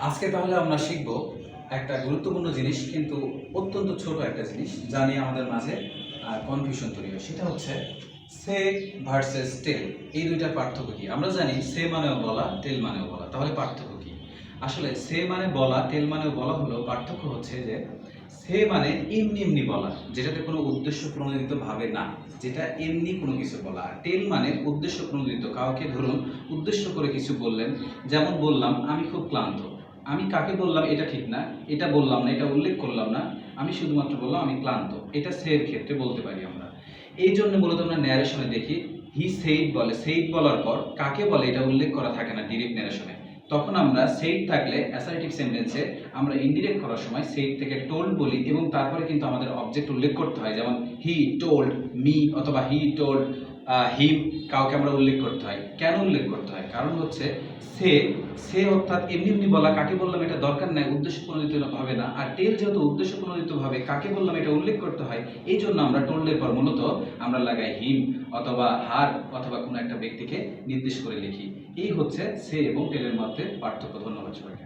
আজকে তাহলে আমরা শিখব একটা গুরুত্বপূর্ণ জিনিস, কিন্তু অত্যন্ত ছোট একটা জিনিস যা নিয়ে আমাদের মাঝে কনফিউশন তৈরি হয়। সেটা হচ্ছে সে ভার্সেস টেল। এই দুইটার পার্থক্য কি? আমরা জানি সে মানেও বলা, টেল মানেও বলা। তাহলে পার্থক্য কি? আসলে সে মানে বলা, টেল মানেও বলা হলো, পার্থক্য হচ্ছে যে সে মানে এমনি এমনি বলা, যেটাতে কোনো উদ্দেশ্য প্রণোদিত ভাবে না, যেটা এমনি কোনো কিছু বলা। আর টেল মানে উদ্দেশ্য প্রণোদিত, কাউকে ধরুন উদ্দেশ্য করে কিছু বললেন। যেমন বললাম আমি খুব ক্লান্ত, আমি কাকে বললাম এটা ঠিক না, এটা বললাম না, এটা উল্লেখ করলাম না, আমি শুধুমাত্র বললাম আমি ক্লান্ত। এটা সের ক্ষেত্রে বলতে পারি আমরা। এই জন্য মূলত আমরা ন্যারেশনে দেখি হি সেইড বলে, সেইড বলার পর কাকে বলে এটা উল্লেখ করা থাকে না ডিরেক্ট ন্যারেশনে। তখন আমরা সেইড থাকলে অ্যাসার্টিভ সেন্টেন্সে আমরা ইনডিরেক্ট করার সময় সেইড থেকে টোল্ড বলি, এবং তারপরে কিন্তু আমাদের অবজেক্ট উল্লেখ করতে হয়। যেমন হি টোল্ড মি অথবা হি টোল্ড হিম, কাউকে আমরা উল্লেখ করতে হয়। কেন উল্লেখ করতে হয়? কারণ হচ্ছে সে সে অর্থাৎ এমনি এমনি বলা, কাকে বললাম এটা দরকার নাই, উদ্দেশ্য প্রণোদিত ভাবে না। আর টেল যেহেতু উদ্দেশ্য প্রণোদিত ভাবে, কাকে বললাম এটা উল্লেখ করতে হয়। এই জন্য আমরা টোল্ডের পর মূলত আমরা লাগাই হিম অথবা হার অথবা কোনো একটা ব্যক্তিকে নির্দেশ করে লিখি। এই হচ্ছে সে এবং টেলের মধ্যে পার্থক্য। ধন্যবাদ সবাইকে।